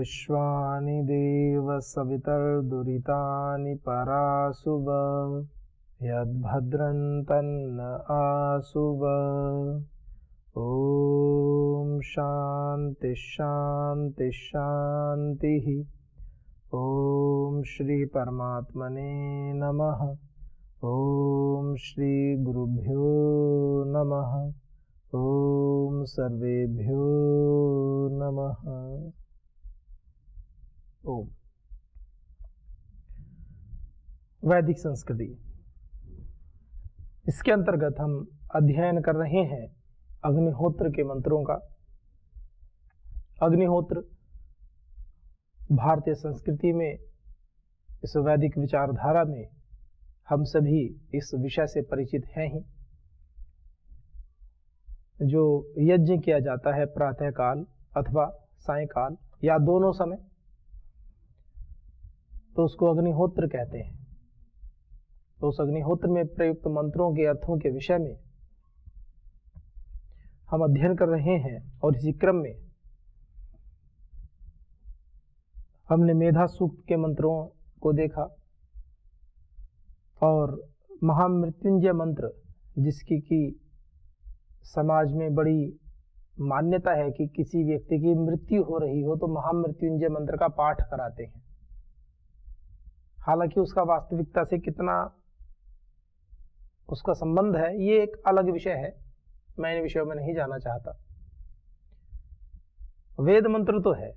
विश्वानि देव सवितर्दुरितानि परासुव यद्भद्रं तन्न आसुव। ओम शांति शांति शांति। ओम श्री परमात्मने नमः। ओम श्री गुरुभ्यो नमः। ओम सर्वेभ्यो नमः। ओम। वैदिक संस्कृति, इसके अंतर्गत हम अध्ययन कर रहे हैं अग्निहोत्र के मंत्रों का। अग्निहोत्र भारतीय संस्कृति में, इस वैदिक विचारधारा में हम सभी इस विषय से परिचित हैं ही। जो यज्ञ किया जाता है प्रातः काल अथवा सायंकाल या दोनों समय, तो उसको अग्निहोत्र कहते हैं। तो उस अग्निहोत्र में प्रयुक्त मंत्रों के अर्थों के विषय में हम अध्ययन कर रहे हैं। और इसी क्रम में हमने मेधा सूक्त के मंत्रों को देखा और महामृत्युंजय मंत्र, जिसकी की समाज में बड़ी मान्यता है कि किसी व्यक्ति की मृत्यु हो रही हो तो महामृत्युंजय मंत्र का पाठ कराते हैं। हालांकि उसका वास्तविकता से कितना उसका संबंध है, ये एक अलग विषय है, मैं इन विषयों में नहीं जाना चाहता। वेद मंत्र तो है,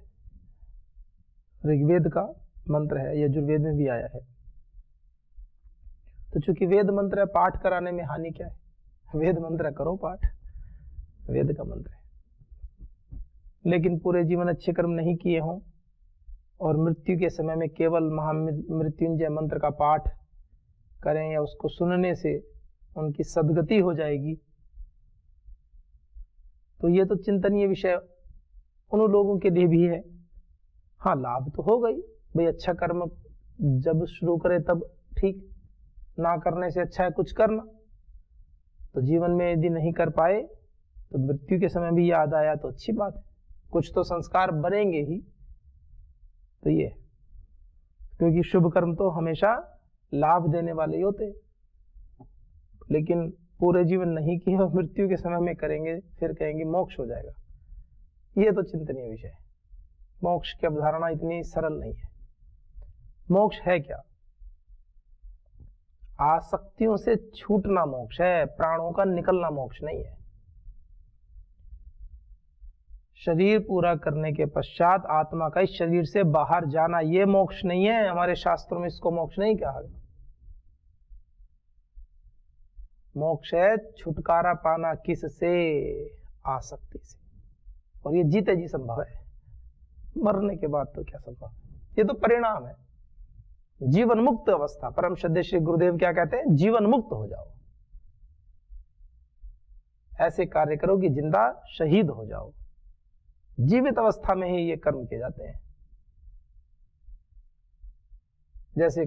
ऋग्वेद का मंत्र है, यजुर्वेद में भी आया है। तो चूंकि वेद मंत्र है, पाठ कराने में हानि क्या है? वेद मंत्र है, करो पाठ, वेद का मंत्र है। लेकिन पूरे जीवन अच्छे कर्म नहीं किए हों और मृत्यु के समय में केवल महामृत्युंजय मंत्र का पाठ करें या उसको सुनने से उनकी सद्गति हो जाएगी, तो ये तो चिंतनीय विषय उन लोगों के लिए भी है। हाँ, लाभ तो हो गई भाई, अच्छा कर्म जब शुरू करे तब ठीक, ना करने से अच्छा है कुछ करना। तो जीवन में यदि नहीं कर पाए तो मृत्यु के समय भी याद आया तो अच्छी बात है, कुछ तो संस्कार बनेंगे ही। तो ये, क्योंकि शुभ कर्म तो हमेशा लाभ देने वाले ही होते, लेकिन पूरे जीवन नहीं किए और मृत्यु के समय में करेंगे, फिर कहेंगे मोक्ष हो जाएगा, ये तो चिंतनीय विषय है। मोक्ष की अवधारणा इतनी सरल नहीं है। मोक्ष है क्या? आसक्तियों से छूटना मोक्ष है, प्राणों का निकलना मोक्ष नहीं है। शरीर पूरा करने के पश्चात आत्मा का इस शरीर से बाहर जाना, ये मोक्ष नहीं है। हमारे शास्त्रों में इसको मोक्ष नहीं कहा गया। मोक्ष है छुटकारा पाना किससे? आसक्ति से। और ये जीते जी संभव है, मरने के बाद तो क्या संभव है? ये तो परिणाम है, जीवन मुक्त अवस्था। परम श्रद्धेय श्री गुरुदेव क्या कहते हैं? जीवन मुक्त हो जाओ, ऐसे कार्य करो कि जिंदा शहीद हो जाओ। जीवित अवस्था में ही ये कर्म किए जाते हैं। जैसे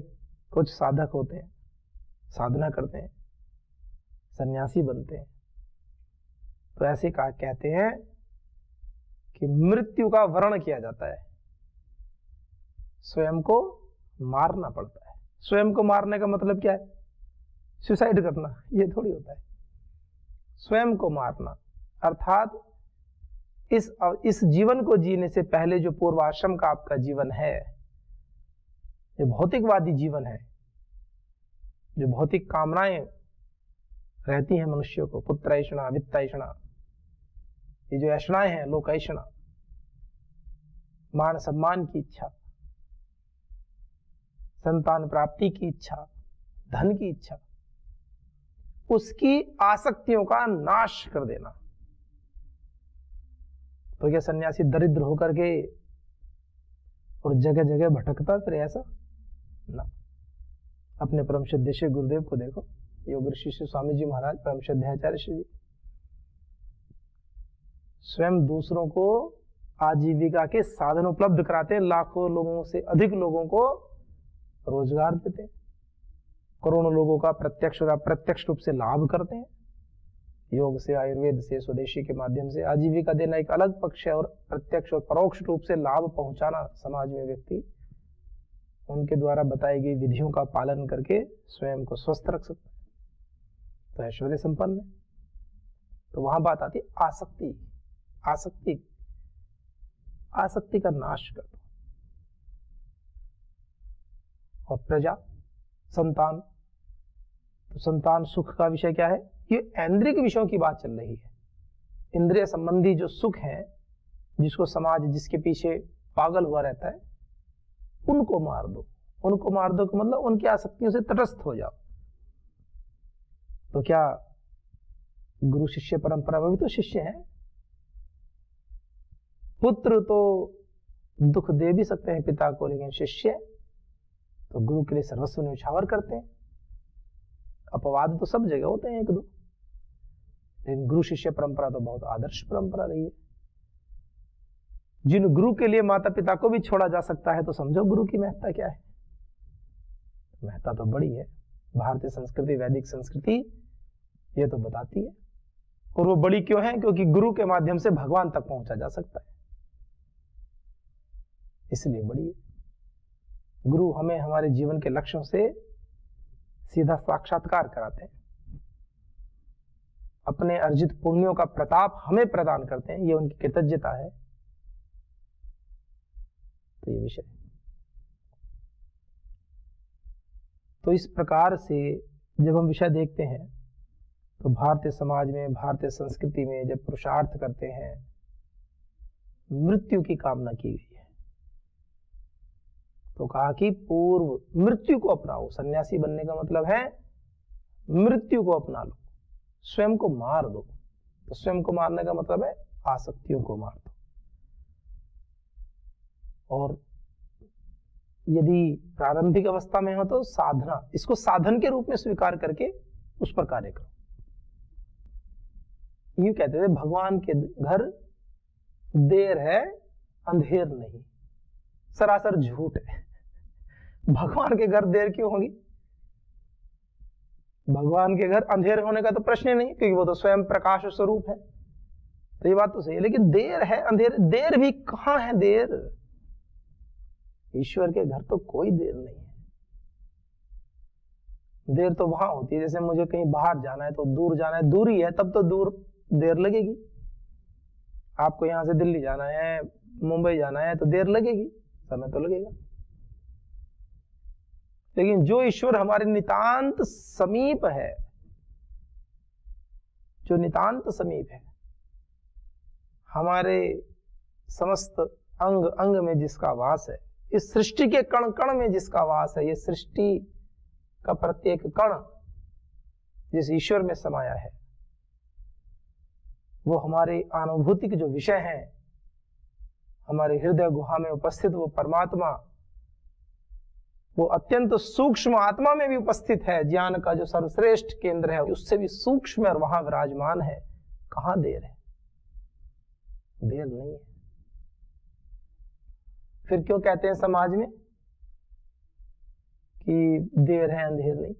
कुछ साधक होते हैं, साधना करते हैं, सन्यासी बनते हैं, तो ऐसे कहते हैं कि मृत्यु का वरण किया जाता है, स्वयं को मारना पड़ता है। स्वयं को मारने का मतलब क्या है? सुसाइड करना, ये थोड़ी होता है। स्वयं को मारना अर्थात इस जीवन को जीने से पहले जो पूर्वाश्रम का आपका जीवन है, ये भौतिकवादी जीवन है, जो भौतिक कामनाएं रहती हैं मनुष्यों को, पुत्र ऐषणा, वित्त ऐषणा, ये जो ऐषणाएं हैं, लोक ऐषणा, मान सम्मान की इच्छा, संतान प्राप्ति की इच्छा, धन की इच्छा, उसकी आसक्तियों का नाश कर देना। तो क्या सन्यासी दरिद्र होकर के और जगह जगह भटकता फिर? ऐसा ना। अपने परम श्रद्धेय श्री गुरुदेव को देखो, योग ऋषि श्री स्वामी जी महाराज, परम श्रद्धेय आचार्य श्री जी, स्वयं दूसरों को आजीविका के साधन उपलब्ध कराते हैं, लाखों लोगों से अधिक लोगों को रोजगार देते हैं, करोड़ों लोगों का प्रत्यक्ष और अप्रत्यक्ष रूप से लाभ करते हैं। योग से, आयुर्वेद से, स्वदेशी के माध्यम से आजीविका देना एक अलग पक्ष है, और प्रत्यक्ष और परोक्ष रूप से लाभ पहुंचाना समाज में व्यक्ति उनके द्वारा बताई गई विधियों का पालन करके स्वयं को स्वस्थ रख सकता है, तो ऐश्वर्य संपन्न है। तो वहां बात आती है आसक्ति। आसक्ति, आसक्ति का नाश कर दो। और प्रजा, संतान, तो संतान सुख का विषय क्या है? ये ऐन्द्रिक विषयों की बात चल रही है। इंद्रिय संबंधी जो सुख है, जिसको समाज जिसके पीछे पागल हुआ रहता है, उनको मार दो। उनको मार दो का मतलब उनकी आसक्तियों से तटस्थ हो जाओ। तो क्या गुरु शिष्य परंपरा में भी तो शिष्य हैं। पुत्र तो दुख दे भी सकते हैं पिता को, लेकिन शिष्य तो गुरु के लिए सर्वस्व न्यौछावर करते हैं। अपवाद तो सब जगह होते हैं एक दो, लेकिन गुरु शिष्य परंपरा तो बहुत आदर्श परंपरा रही है। जिन गुरु के लिए माता पिता को भी छोड़ा जा सकता है, तो समझो गुरु की महत्ता क्या है। महत्ता तो बड़ी है। भारतीय संस्कृति, वैदिक संस्कृति ये तो बताती है। और वो बड़ी क्यों है? क्योंकि गुरु के माध्यम से भगवान तक पहुंचा जा सकता है, इसलिए बड़ी है। गुरु हमें हमारे जीवन के लक्ष्यों से सीधा साक्षात्कार कराते हैं, अपने अर्जित पुण्यों का प्रताप हमें प्रदान करते हैं, ये उनकी कृतज्ञता है। तो ये विषय, तो इस प्रकार से जब हम विषय देखते हैं, तो भारतीय समाज में, भारतीय संस्कृति में जब पुरुषार्थ करते हैं, मृत्यु की कामना की गई है। तो कहा कि पूर्व मृत्यु को अपनाओ। सन्यासी बनने का मतलब है मृत्यु को अपना लो, स्वयं को मार दो। तो स्वयं को मारने का मतलब है आसक्तियों को मार दो। और यदि प्रारंभिक अवस्था में हो तो साधना, इसको साधन के रूप में स्वीकार करके उस पर कार्य करो। यूं कहते थे भगवान के घर देर है अंधेर नहीं, सरासर झूठ है। भगवान के घर देर क्यों होगी? भगवान के घर अंधेर होने का तो प्रश्न ही नहीं, क्योंकि वो तो स्वयं प्रकाश स्वरूप है। तो ये बात तो सही है, लेकिन देर है अंधेर, देर भी कहां है? देर ईश्वर के घर तो कोई देर नहीं है। देर तो वहां होती है, जैसे मुझे कहीं बाहर जाना है, तो दूर जाना है, दूरी है, तब तो दूर देर लगेगी। आपको यहां से दिल्ली जाना है, मुंबई जाना है, तो देर लगेगी, समय तो लगेगा। लेकिन जो ईश्वर हमारे नितांत समीप है, जो नितांत समीप है, हमारे समस्त अंग अंग में जिसका वास है, इस सृष्टि के कण कण में जिसका वास है, ये सृष्टि का प्रत्येक कण जिस ईश्वर में समाया है, वो हमारे अनुभूतिक जो विषय हैं, हमारे हृदय गुहा में उपस्थित वो परमात्मा, वो अत्यंत सूक्ष्म आत्मा में भी उपस्थित है। ज्ञान का जो सर्वश्रेष्ठ केंद्र है, उससे भी सूक्ष्म और वहां विराजमान है। कहां देर है? देर नहीं है। फिर क्यों कहते हैं समाज में कि देर है अंधेर नहीं?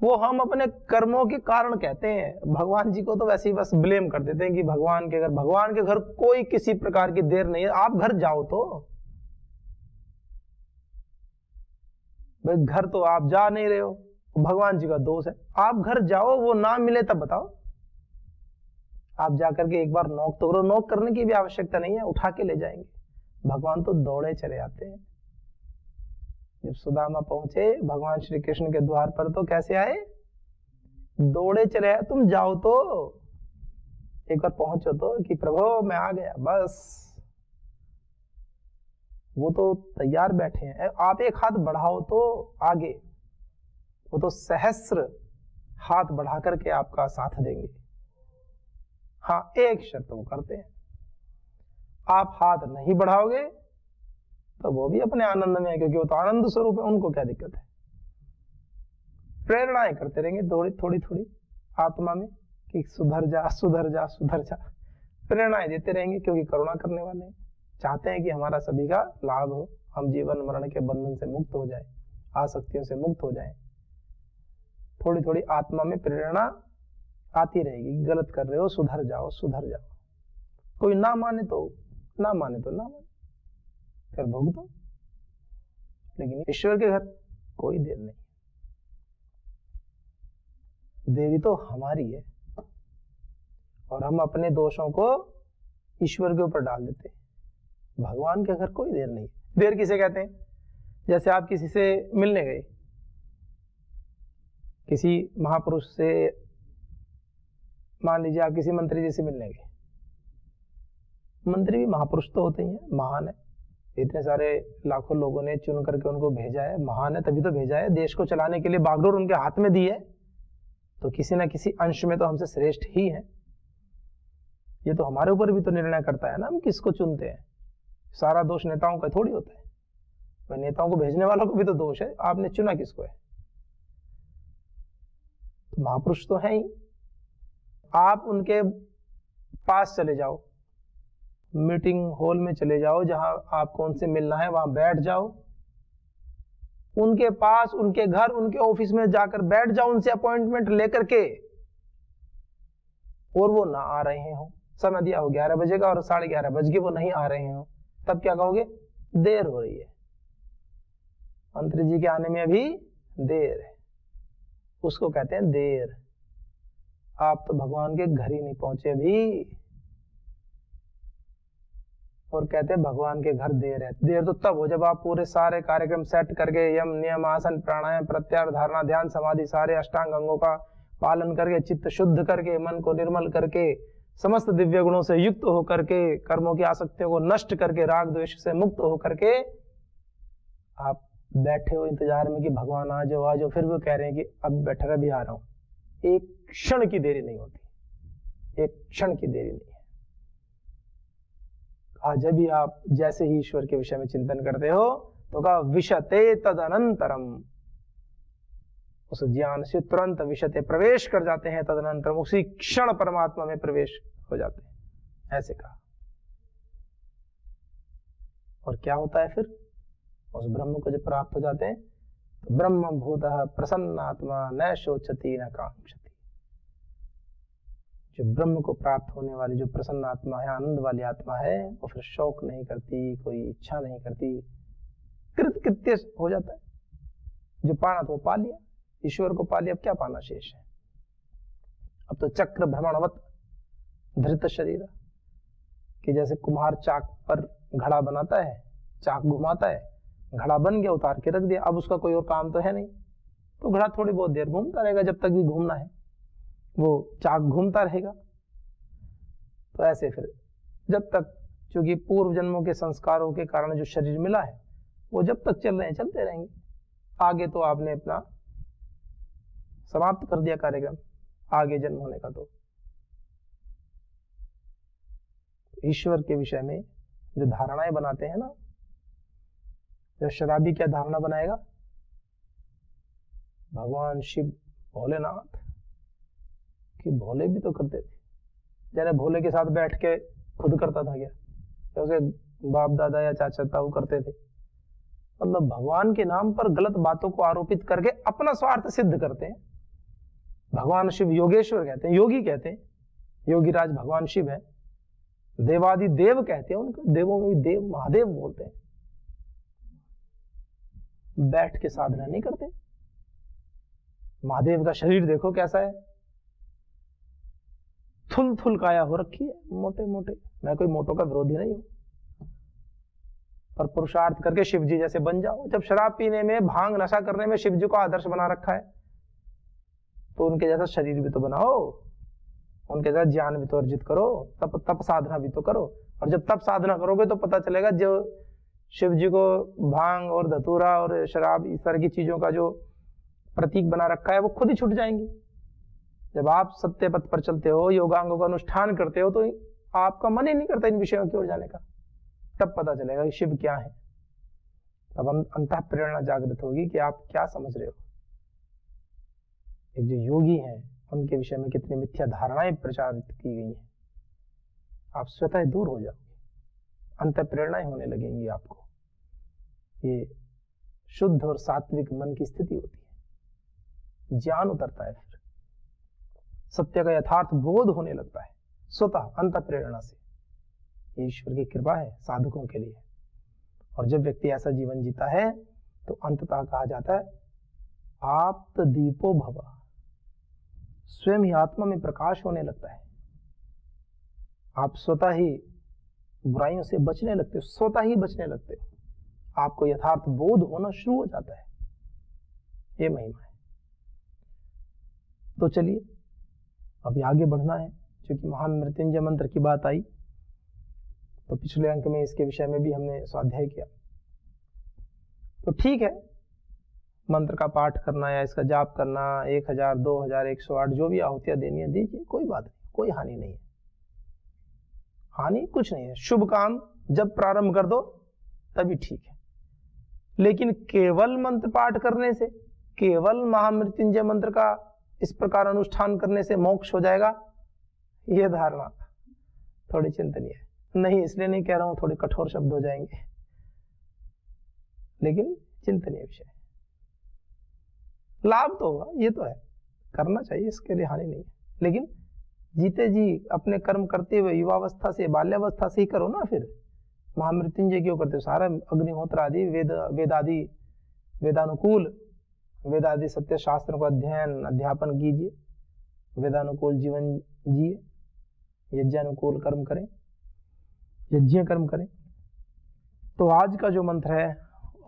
वो हम अपने कर्मों के कारण कहते हैं। भगवान जी को तो वैसे ही बस ब्लेम कर देते हैं कि भगवान के घर कोई किसी प्रकार की देर नहीं है। आप घर जाओ तो भाई, घर तो आप जा नहीं रहे हो, भगवान जी का दोष है। आप घर जाओ, वो ना मिले तब बताओ। आप जाकर के एक बार नॉक तो करो। नॉक करने की भी आवश्यकता नहीं है, उठा के ले जाएंगे। भगवान तो दौड़े चले आते हैं। जब सुदामा पहुंचे भगवान श्री कृष्ण के द्वार पर, तो कैसे आए? दौड़े चले आए। तुम जाओ तो, एक बार पहुंचो तो कि प्रभु मैं आ गया, बस। वो तो तैयार बैठे हैं, आप एक हाथ बढ़ाओ तो आगे, वो तो सहस्र हाथ बढ़ा करके आपका साथ देंगे। हाँ, एक शर्त वो करते हैं, आप हाथ नहीं बढ़ाओगे तो वो भी अपने आनंद में है, क्योंकि वो तो आनंद स्वरूप है, उनको क्या दिक्कत है। प्रेरणाएं करते रहेंगे थोड़ी थोड़ी आत्मा में कि सुधर जा सुधर जा सुधर जा। प्रेरणाएं देते रहेंगे, क्योंकि करुणा करने वाले हैं, चाहते हैं कि हमारा सभी का लाभ हो, हम जीवन मरण के बंधन से मुक्त हो जाए, आसक्तियों से मुक्त हो जाए। थोड़ी थोड़ी आत्मा में प्रेरणा आती रहेगी, गलत कर रहे हो सुधर जाओ सुधर जाओ। कोई ना माने तो ना माने, फिर भुगतो। लेकिन ईश्वर के घर कोई देर नहीं, देरी तो हमारी है और हम अपने दोषों को ईश्वर के ऊपर डाल देते हैं। भगवान के घर कोई देर नहीं है। देर किसे कहते हैं? जैसे आप किसी से मिलने गए, किसी महापुरुष से, मान लीजिए आप किसी मंत्री जी से मिलने गए। मंत्री भी महापुरुष तो होते ही हैं, महान है, इतने सारे लाखों लोगों ने चुन करके उनको भेजा है, महान है तभी तो भेजा है, देश को चलाने के लिए बागडोर उनके हाथ में दी है, तो किसी ना किसी अंश में तो हमसे श्रेष्ठ ही है। ये तो हमारे ऊपर भी तो निर्णय करता है ना, हम किसको चुनते हैं। सारा दोष नेताओं का थोड़ी होता है, भाई नेताओं को भेजने वालों को भी तो दोष है, आपने चुना किसको है। तो महापुरुष तो है ही, आप उनके पास चले जाओ, मीटिंग हॉल में चले जाओ, जहां आपको उनसे मिलना है वहां बैठ जाओ, उनके पास, उनके घर, उनके ऑफिस में जाकर बैठ जाओ, उनसे अपॉइंटमेंट लेकर के, और वो ना आ रहे हो, समय दिया हो 11 बजे का और 11:30 बज गए वो नहीं आ रहे हो, तब क्या कहोगे? देर हो रही है, मंत्री जी के आने में अभी देर है। उसको कहते हैं देर। आप तो भगवान के घर ही नहीं पहुंचे अभी, और कहते हैं भगवान के घर देर है। देर तो तब हो जब आप पूरे सारे कार्यक्रम सेट करके, यम नियम आसन प्राणायाम प्रत्याहार धारणा ध्यान समाधि सारे अष्टांग अंगों का पालन करके, चित्त शुद्ध करके, मन को निर्मल करके, समस्त दिव्य गुणों से युक्त होकर के, कर्मों की आसक्तियों को नष्ट करके, राग द्वेष से मुक्त होकर के आप बैठे हो इंतजार में कि भगवान आ जाओ आ जाओ, फिर वो कह रहे हैं कि अब बैठा रहा, भी आ रहा हूं। एक क्षण की देरी नहीं होती, एक क्षण की देरी नहीं है। आज भी आप जैसे ही ईश्वर के विषय में चिंतन करते हो तो कहा विशते तदनंतरम, उस ज्ञान से तुरंत विशते प्रवेश कर जाते हैं, तदनंतरम उसी क्षण परमात्मा में प्रवेश हो जाते हैं, ऐसे कहा। और क्या होता है फिर? उस ब्रह्म को जब प्राप्त हो जाते हैं तो ब्रह्म भूतः प्रसन्नात्मा न शोचति न कांक्षति। जो ब्रह्म को प्राप्त होने वाली जो प्रसन्न आत्मा है, आनंद वाली आत्मा है, वो फिर शौक नहीं करती, कोई इच्छा नहीं करती, कृतकृत्य हो जाता है। जो पाना तो पा लिया, ईश्वर को पा लिया, अब क्या पाना शेष है। अब तो चक्र भ्रमणवत धृत शरीर, कि जैसे कुम्हार चाक पर घड़ा बनाता है, चाक घुमाता है, घड़ा बन गया, उतार के रख दिया, अब उसका कोई और काम तो है नहीं, तो घड़ा थोड़ी बहुत देर घूमता रहेगा, जब तक भी घूमना है वो चाक घूमता रहेगा। तो ऐसे फिर जब तक, क्योंकि पूर्व जन्मों के संस्कारों के कारण जो शरीर मिला है वो जब तक चल रहे हैं चलते रहेंगे। आगे तो आपने अपना समाप्त कर दिया कार्यक्रम, आगे जन्म होने का। तो ईश्वर के विषय में जो धारणाएं बनाते हैं ना, जब शराबी क्या धारणा बनाएगा? भगवान शिव भोलेनाथ, कि भोले भी तो करते थे, जैसे भोले के साथ बैठ के खुद करता था क्या? तो उसे बाप दादा या चाचा ताऊ करते थे। मतलब भगवान के नाम पर गलत बातों को आरोपित करके अपना स्वार्थ सिद्ध करते हैं। भगवान शिव योगेश्वर कहते हैं, योगी कहते हैं, योगी राज भगवान शिव है, देवादि देव कहते हैं उनको, देवों में भी देव महादेव बोलते हैं। बैठ के साधना नहीं करते। महादेव का शरीर देखो कैसा है, थुल थुल काया हो रखी है, मोटे मोटे। मैं कोई मोटों का विरोधी नहीं हूं, पर पुरुषार्थ करके शिव जी जैसे बन जाओ। जब शराब पीने में, भांग नशा करने में शिव जी को आदर्श बना रखा है, तो उनके जैसा शरीर भी तो बनाओ, उनके जैसा ज्ञान भी तो अर्जित करो, तप साधना भी तो करो। और जब तप साधना करोगे तो पता चलेगा जो शिव जी को भांग और धतूरा और शराब इस तरह की चीजों का जो प्रतीक बना रखा है वो खुद ही छूट जाएंगी। जब आप सत्य पथ पर चलते हो, योगांगों का अनुष्ठान करते हो, तो आपका मन ही नहीं करता इन विषयों की ओर जाने का। तब पता चलेगा कि शिव क्या है, तब अंतः प्रेरणा जागृत होगी कि आप क्या समझ रहे हो। एक जो योगी हैं उनके विषय में कितनी मिथ्या धारणाएं प्रचारित की गई हैं, आप स्वतः दूर हो जाओगे, अंतः प्रेरणाएं होने लगेंगी आपको। ये शुद्ध और सात्विक मन की स्थिति होती है, ज्ञान उतरता है। फिर सत्य का यथार्थ बोध होने लगता है स्वतः अंत प्रेरणा से। ये ईश्वर की कृपा है साधकों के लिए। और जब व्यक्ति ऐसा जीवन जीता है तो अंततः कहा जाता है आप्त दीपो भव, स्वयं ही आत्मा में प्रकाश होने लगता है। आप स्वतः ही बुराइयों से बचने लगते हो, स्वतः ही बचने लगते हो, आपको यथार्थ बोध होना शुरू हो जाता है। ये महिमा है। तो चलिए अभी आगे बढ़ना है, क्योंकि महामृत्युंजय मंत्र की बात आई तो पिछले अंक में इसके विषय में भी हमने स्वाध्याय किया। तो ठीक है, मंत्र का पाठ करना या इसका जाप करना 1000, 2000, 108 जो भी आहुतियां देनी है दीजिए, कोई बात नहीं, कोई हानि नहीं है, हानि कुछ नहीं है। शुभ काम जब प्रारंभ कर दो तभी ठीक है। लेकिन केवल मंत्र पाठ करने से, केवल महामृत्युंजय मंत्र का इस प्रकार अनुष्ठान करने से मोक्ष हो जाएगा, यह धारणा थोड़ी चिंतनीय है। नहीं, इसलिए नहीं कह रहा हूं थोड़े कठोर शब्द हो जाएंगे, लेकिन चिंतनीय विषय है। लाभ तो होगा, ये तो है, करना चाहिए, इसके लिए हानि नहीं है। लेकिन जीते जी अपने कर्म करते हुए युवावस्था से, बाल्यावस्था से ही करो ना। फिर महामृत्युंजय क्यों करते हो? सारा अग्निहोत्र आदि वेदादि वेदानुकूल वेदादि सत्य शास्त्रों का अध्ययन अध्यापन कीजिए, वेदानुकूल जीवन जिए, यज्ञानुकूल कर्म करें, यज्ञ कर्म करें। तो आज का जो मंत्र है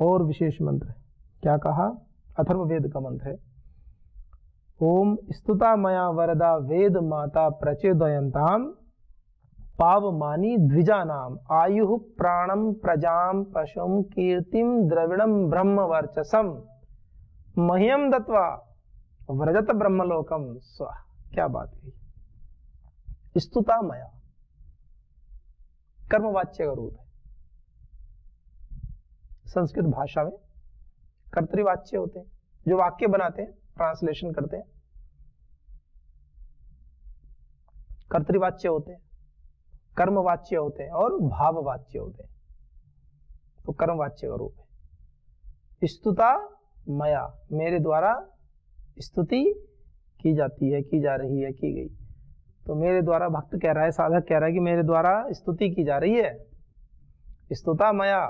और विशेष मंत्र है, क्या कहा? अथर्ववेद का मंत्र है। ओम स्तुता मया वरदा वेद माता प्रचोदयन्ताम पावमानी द्विजानाम आयुः प्राणम प्रजाम पशुम कीर्तिम द्रविड़म ब्रह्म वर्चसम मह्यम दत्वा व्रजत ब्रह्मलोकम स्व। क्या बात है। स्तुता मया कर्मवाच्य का रूप है। संस्कृत भाषा में कर्तृवाच्य होते हैं, जो वाक्य बनाते हैं, ट्रांसलेशन करते हैं, कर्तृवाच्य होते हैं, कर्मवाच्य होते हैं और भाववाच्य होते हैं। तो कर्मवाच्य का रूप है। स्तुता मया, मेरे द्वारा स्तुति की जाती है, की जा रही है, की गई। तो मेरे द्वारा, भक्त कह रहा है, साधक कह रहा है कि मेरे द्वारा स्तुति की जा रही है। स्तुता मया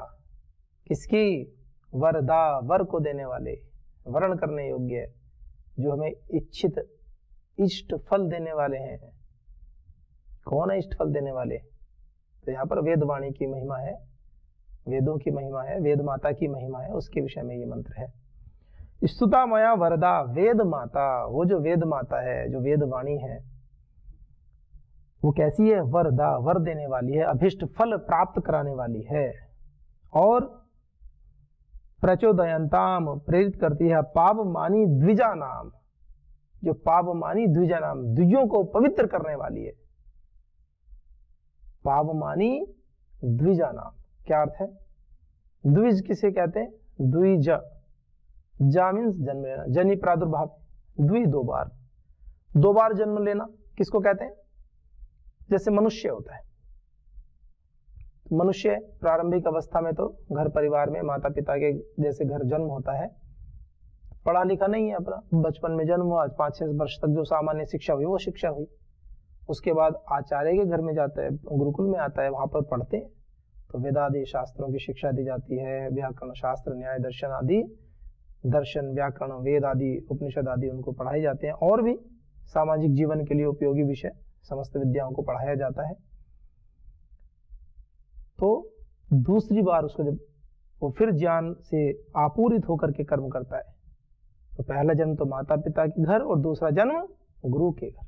किसकी? वरदा, वर को देने वाले, वर्ण करने योग्य, जो हमें इच्छित इष्ट फल देने वाले हैं। कौन है इष्ट फल देने वाले? तो यहाँ पर वेदवाणी की महिमा है, वेदों की महिमा है, वेद माता की महिमा है, उसके विषय में ये मंत्र है। स्तुता मया वरदा, वेद माता, वो जो वेद माता है, जो वेदवाणी है, वो कैसी है? वरदा, वर देने वाली है, अभिष्ट फल प्राप्त कराने वाली है। और प्रचोदयंताम, प्रेरित करती है, पावमानी द्विजा नाम, जो पावमानी द्विजा नाम, द्विजों को पवित्र करने वाली है। पावमानी द्विजा नाम क्या अर्थ है? द्विज किसे कहते हैं? द्विज, जा मीन्स जन्म लेना, जनी प्रादुर्भाव, द्वि दो बार जन्म लेना किसको कहते हैं? जैसे मनुष्य होता है, मनुष्य प्रारंभिक अवस्था में तो घर परिवार में माता पिता के जैसे घर जन्म होता है, पढ़ा लिखा नहीं है, अपना बचपन में जन्म हुआ, 5-6 वर्ष तक जो सामान्य शिक्षा हुई वो शिक्षा हुई। उसके बाद आचार्य के घर में जाता है, गुरुकुल में आता है, वहां पर पढ़ते हैं तो वेदादि शास्त्रों की शिक्षा दी जाती है, व्याकरण शास्त्र, न्याय दर्शन आदि, दर्शन व्याकरण वेद आदि उपनिषद आदि उनको पढ़ाए जाते हैं। और भी सामाजिक जीवन के लिए उपयोगी विषय समस्त विद्याओं को पढ़ाया जाता है। तो दूसरी बार उसको जब वो फिर ज्ञान से आपूरित होकर के कर्म करता है, तो पहला जन्म तो माता पिता के घर और दूसरा जन्म गुरु के घर,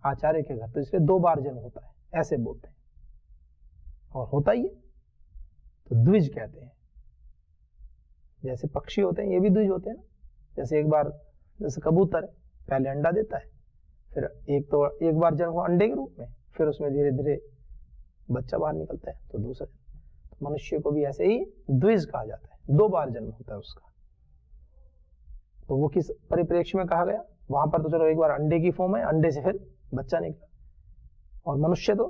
आचार्य के घर, तो इसलिए 2 बार जन्म होता है, ऐसे बोलते हैं। और होता ही है तो द्विज कहते हैं। जैसे पक्षी होते हैं, ये भी द्विज होते हैं ना। जैसे एक बार, जैसे कबूतर है, पहले अंडा देता है, फिर एक बार जन्म हुआ अंडे के रूप में, फिर उसमें धीरे धीरे बच्चा बाहर निकलता है, तो दूसरा। तो मनुष्य को भी ऐसे ही द्विज कहा जाता है, 2 बार जन्म होता है उसका। तो वो किस परिप्रेक्ष्य में कहा गया? वहां पर तो चलो एक बार अंडे की फॉर्म है, अंडे से फिर बच्चा निकला, और मनुष्य तो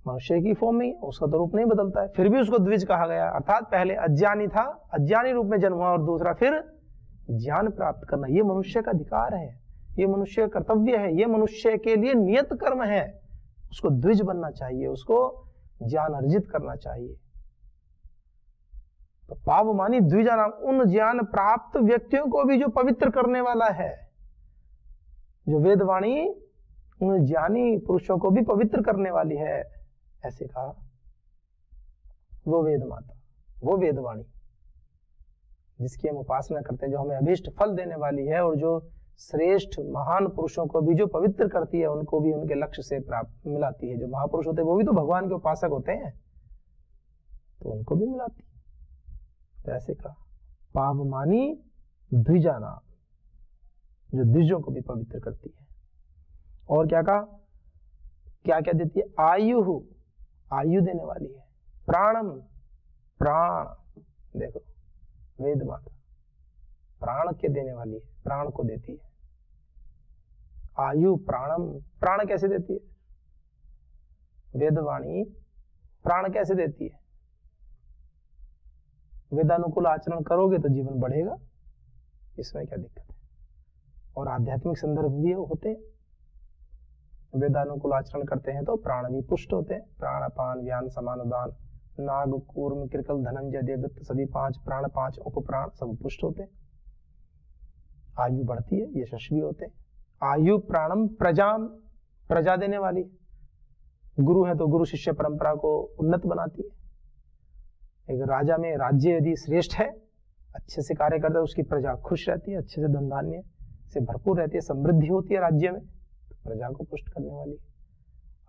मनुष्य की फॉर्म में ही, उसका तो रूप नहीं बदलता है, फिर भी उसको द्विज कहा गया। अर्थात पहले अज्ञानी था, अज्ञानी रूप में जन्म हुआ, और दूसरा फिर ज्ञान प्राप्त करना। ये मनुष्य का अधिकार है, ये मनुष्य का कर्तव्य है, ये मनुष्य के लिए नियत कर्म है। उसको द्विज बनना चाहिए, उसको ज्ञान अर्जित करना चाहिए। तो पावमानी द्विजानाम, उन ज्ञान प्राप्त व्यक्तियों को भी जो पवित्र करने वाला है। जो वेदवाणी उन ज्ञानी पुरुषों को भी पवित्र करने वाली है, ऐसे कहा। वो वेद माता, वो वेदवाणी जिसकी हम उपासना करते हैं, जो हमें अभीष्ट फल देने वाली है, और जो श्रेष्ठ महान पुरुषों को भी जो पवित्र करती है, उनको भी उनके लक्ष्य से प्राप्त मिलाती है। जो महापुरुष होते हैं वो भी तो भगवान के उपासक होते हैं, तो उनको भी मिलाती है। तो ऐसे कहा पावमानी द्विजानाम, जो द्विजों को भी पवित्र करती है। और क्या कहा, क्या क्या देती है, आयु, आयु देने वाली है। प्राणम, प्राण, देखो वेद माता प्राण के देने वाली है, प्राण को देती है। आयु प्राणम, प्राण कैसे देती है, वेदवाणी प्राण कैसे देती है। वेदानुकूल आचरण करोगे तो जीवन बढ़ेगा, इसमें क्या दिक्कत है। और आध्यात्मिक संदर्भ भी होते हैं, वेदानुकूल आचरण करते हैं तो प्राण भी पुष्ट होते हैं। प्राण अपान व्यान समानुदान नाग कूर्म कृकल धनंजय देवदत्त सभी 5 प्राण 5 उपप्राण सब पुष्ट होते हैं। आयु बढ़ती है, यशस्वी होते हैं। आयु प्राणम प्रजाम, प्रजा देने वाली। गुरु है तो गुरु शिष्य परंपरा को उन्नत बनाती है। एक राजा में राज्य यदि श्रेष्ठ है, अच्छे से कार्य करता है, उसकी प्रजा खुश रहती है, अच्छे से धन धान्य से भरपूर रहती है, समृद्धि होती है राज्य में, तो प्रजा को पुष्ट करने वाली है।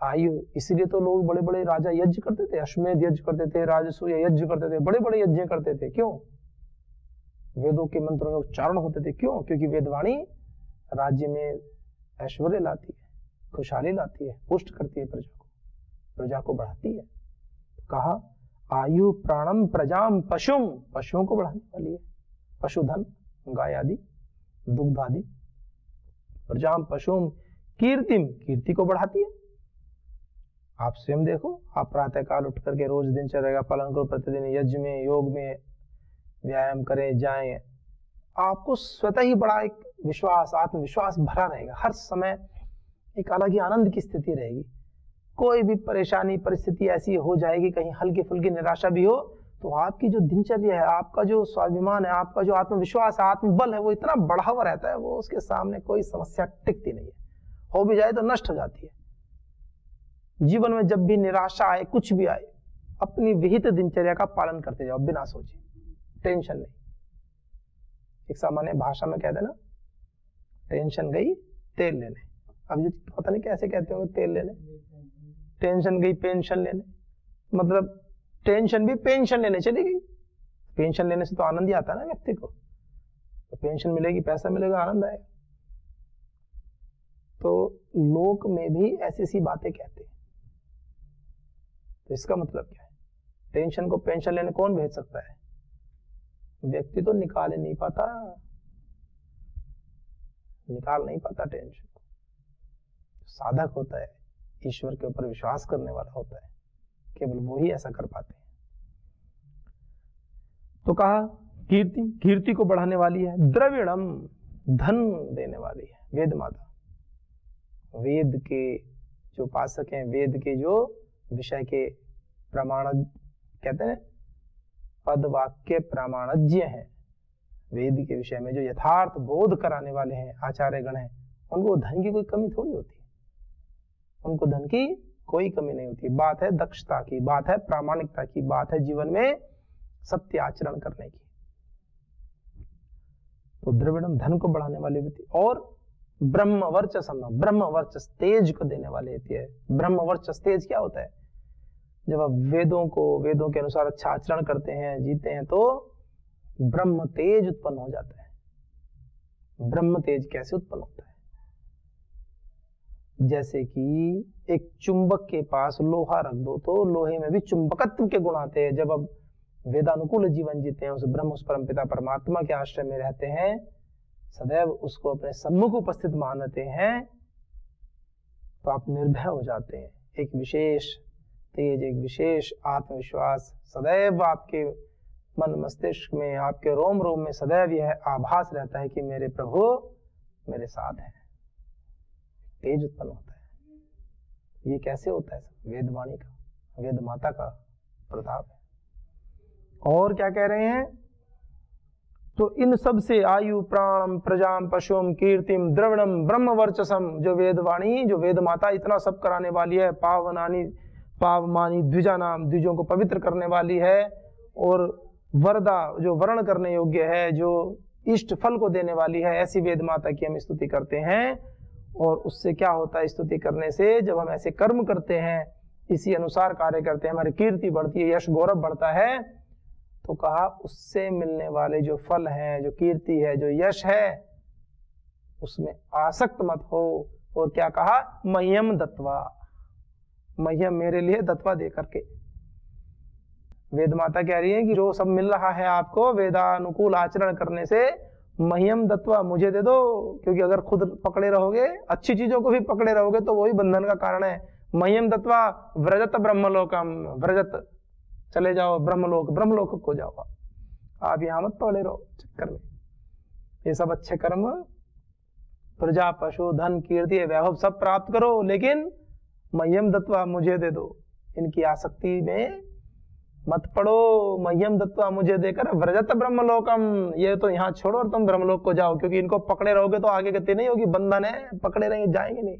आयु, इसलिए तो लोग बड़े बड़े राजा यज्ञ करते थे, अश्वमेध यज्ञ करते थे, राजसूय यज्ञ करते थे, बड़े बड़े यज्ञ करते थे। क्यों? वेदों के मंत्रों का उच्चारण होते थे। क्यों? क्योंकि वेदवाणी राज्य में ऐश्वर्य लाती है, खुशहाली लाती है, पुष्ट करती है प्रजा को, प्रजा को बढ़ाती है। कहा आयु प्राणम प्रजाम पशुम, पशुओं को बढ़ाने वाली है। पशुधन, गाय आदि, दुग्ध आदि। प्रजाम पशुम कीर्तिम, कीर्ति को बढ़ाती है। आप स्वयं देखो, आप प्रातः काल उठ करके रोज दिनचर्या का पालन करो, प्रतिदिन यज्ञ में योग में व्यायाम करें जाएं, आपको स्वतः ही बड़ा एक विश्वास, आत्मविश्वास भरा रहेगा। हर समय एक अलग ही आनंद की स्थिति रहेगी। कोई भी परेशानी परिस्थिति ऐसी हो जाएगी, कहीं हल्की फुल्की निराशा भी हो, तो आपकी जो दिनचर्या है, आपका जो स्वाभिमान है, आपका जो आत्मविश्वास है, आत्मबल है, वो इतना बढ़ा हुआ रहता है, वो उसके सामने कोई समस्या टिकती नहीं है। हो भी जाए तो नष्ट हो जाती है। जीवन में जब भी निराशा आए, कुछ भी आए, अपनी विहित दिनचर्या का पालन करते जाओ, बिना सोचे, टेंशन नहीं। एक सामान्य भाषा में कह देना, टेंशन गई तेल लेने। अब जो पता नहीं कैसे कहते होंगे तेल लेने, टेंशन गई पेंशन लेने, मतलब टेंशन भी पेंशन लेने चली गई। पेंशन लेने से तो आनंद ही आता है ना व्यक्ति को, तो पेंशन मिलेगी, पैसा मिलेगा, आनंद आएगा। तो लोक में भी ऐसी सी बातें कहते हैं। तो इसका मतलब क्या है, टेंशन को पेंशन लेने कौन भेज सकता है? व्यक्ति तो निकाल नहीं पाता, निकाल नहीं पाता टेंशन को। साधक होता है, ईश्वर के ऊपर विश्वास करने वाला होता है, केवल वो ही ऐसा कर पाते हैं। तो कहा कीर्ति, कीर्ति को बढ़ाने वाली है। द्रविड़म, धन देने वाली है वेद माता। वेद के जो उपासक हैं, वेद के जो विषय के प्रमाण कहते हैं, पद वाक्य प्रामाणज्ञ हैं, वेद के विषय में जो यथार्थ बोध कराने वाले हैं आचार्य गण हैं, उनको धन की कोई कमी थोड़ी होती है, उनको धन की कोई कमी नहीं होती। बात है दक्षता की, बात है प्रामाणिकता की, बात है जीवन में सत्य आचरण करने की। तो द्रविड़म, धन को बढ़ाने वाली व्यक्ति। और ब्रह्म वर्चसम, ब्रह्म वर्चस, तेज को देने वाली होती है। ब्रह्म वर्चस, तेज क्या होता है? जब आप वेदों के अनुसार अच्छा आचरण करते हैं, जीते हैं, तो ब्रह्म तेज उत्पन्न हो जाता है। ब्रह्म तेज कैसे उत्पन्न होता है? जैसे कि एक चुंबक के पास लोहा रख दो तो लोहे में भी चुंबकत्व के गुण आते हैं। जब आप वेदानुकूल जीवन जीते हैं, उस ब्रह्म, उस परमपिता परमात्मा के आश्रय में रहते हैं, सदैव उसको अपने सम्मुख उपस्थित मानते हैं, तो आप निर्भय हो जाते हैं। एक विशेष तेज, एक विशेष आत्मविश्वास सदैव आपके मन मस्तिष्क में, आपके रोम रोम में सदैव यह आभास रहता है कि मेरे प्रभु मेरे साथ हैं, तेज उत्पन्न होता है। ये कैसे होता है? वेदवाणी का, वेद माता का प्रताप है। और क्या कह रहे हैं? तो इन सब से आयु प्राणम प्रजाम पशुम कीर्तिम द्रवणम ब्रह्म वर्चसम, जो वेदवाणी, जो वेद माता इतना सब कराने वाली है, पावनानी पावमानी द्विजा नाम, द्विजों को पवित्र करने वाली है, और वरदा जो वर्ण करने योग्य है, जो इष्ट फल को देने वाली है, ऐसी वेद माता की हम स्तुति करते हैं। और उससे क्या होता है स्तुति करने से? जब हम ऐसे कर्म करते हैं, इसी अनुसार कार्य करते हैं, हमारी कीर्ति बढ़ती है, यश गौरव बढ़ता है। तो कहा उससे मिलने वाले जो फल हैं, जो कीर्ति है, जो यश है, उसमें आसक्त मत हो। और क्या कहा? मह्यम दत्वा, मह्यम मेरे लिए दत्वा दे करके। वेद माता कह रही है कि जो सब मिल रहा है आपको वेदानुकूल आचरण करने से, मह्यम दत्वा मुझे दे दो। क्योंकि अगर खुद पकड़े रहोगे, अच्छी चीजों को भी पकड़े रहोगे, तो वही बंधन का कारण है। मह्यम दत्वा व्रजत ब्रह्मलोकम, व्रजत चले जाओ ब्रह्मलोक, ब्रह्मलोक को जाओ। आप यहां मत पकड़े रहो चक्कर में। ये सब अच्छे कर्म, प्रजा पशु धन कीर्ति वैभव सब प्राप्त करो, लेकिन मह्यम दत्वा मुझे दे दो। इनकी आसक्ति में मत पड़ो। मह्यम दत्वा मुझे देकर व्रजत ब्रह्मलोकम, ये तो यहाँ छोड़ो और तुम ब्रह्मलोक को जाओ। क्योंकि इनको पकड़े रहोगे तो आगे गति नहीं होगी, बंधन है, पकड़े रहेंगे जाएंगे नहीं।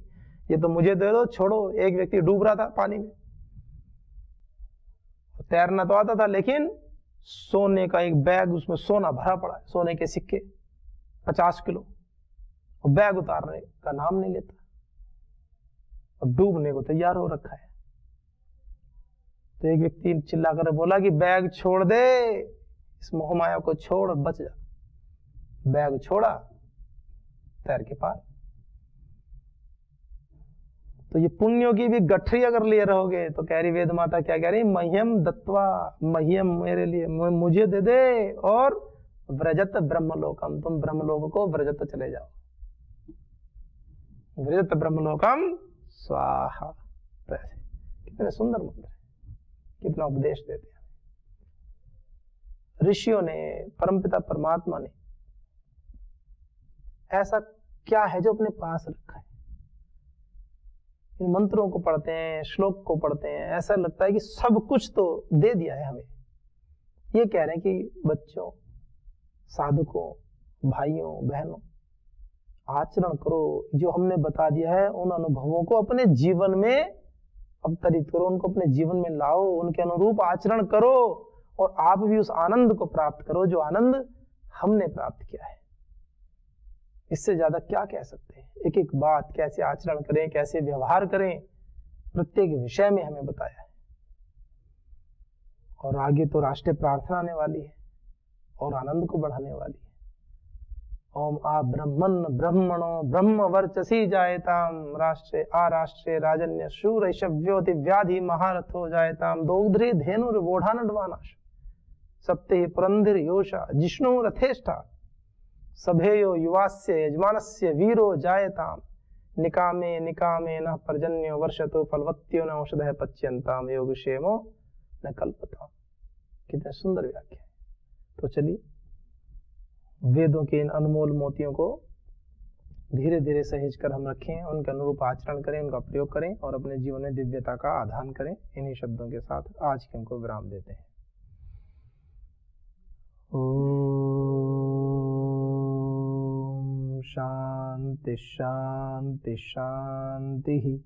ये तो मुझे दे दो, छोड़ो। एक व्यक्ति डूब रहा था पानी में, तैरना तो आता था, लेकिन सोने का एक बैग, उसमें सोना भरा पड़ा है, सोने के सिक्के 50 किलो, और बैग उतारने का नाम नहीं लेता, और डूबने को तैयार हो रखा है। तो एक व्यक्ति चिल्ला कर बोला कि बैग छोड़ दे, इस मोहमाया को छोड़ और बच जा। बैग छोड़ा, तैर के पार। तो ये पुण्यों की भी गठरी अगर लिए रहोगे, तो कह रही वेद माता, क्या कह रही? मह्यम दत्वा, मह्यम मेरे लिए, मुझे दे दे, और व्रजत ब्रह्मलोकम, तुम ब्रह्मलोक को व्रजत चले जाओ। व्रजत ब्रह्मलोकम स्वाहा। कितने सुंदर मंत्र है, कितना उपदेश देते हैं ऋषियों ने, परमपिता परमात्मा ने। ऐसा क्या है जो अपने पास रखा है? इन मंत्रों को पढ़ते हैं, श्लोक को पढ़ते हैं, ऐसा लगता है कि सब कुछ तो दे दिया है हमें। ये कह रहे हैं कि बच्चों, साधकों, भाइयों बहनों, आचरण करो। जो हमने बता दिया है, उन अनुभवों को अपने जीवन में अवतरित करो, उनको अपने जीवन में लाओ, उनके अनुरूप आचरण करो, और आप भी उस आनंद को प्राप्त करो जो आनंद हमने प्राप्त किया है। इससे ज्यादा क्या कह सकते हैं? एक एक बात, कैसे आचरण करें, कैसे व्यवहार करें, प्रत्येक विषय में हमें बताया है। और आगे तो राष्ट्रीय प्रार्थना आने वाली है, और आनंद को बढ़ाने वाली है। ओम आ ब्रह्मन ब्रह्मणो ब्रह्म वर्चसी जायताम, राष्ट्रे आराष्ट्रे राजन्य शूर शव्योति व्याधि महारथो जायताम, दोग्ध्री धेनुर वोढ़ानडवानाश, सप्ते पुरंधिर योषा जिष्णु रथेष्ठा, सभेयो युवास्य यजमानस्य वीरो जायताम, निकामे निकामे न पर्जन्यो वर्षतो फलवत्यो न औषधः पच्यन्ताम, योगक्षेमो न कल्पताम। कितने सुंदर व्याख्या है। तो चलिए, वेदों के इन अनमोल मोतियों को धीरे धीरे सहेज कर हम रखें, उनके अनुरूप आचरण करें, उनका प्रयोग करें, और अपने जीवन में दिव्यता का आधान करें। इन्हीं शब्दों के साथ आज के हमको विराम देते हैं। ओम शांति शांति शांति।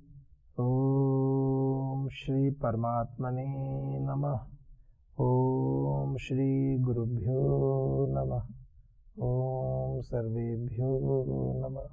ओम श्री परमात्मने नमः। ओम श्री गुरुभ्यो नमः। ओम सर्वेभ्यो नमः।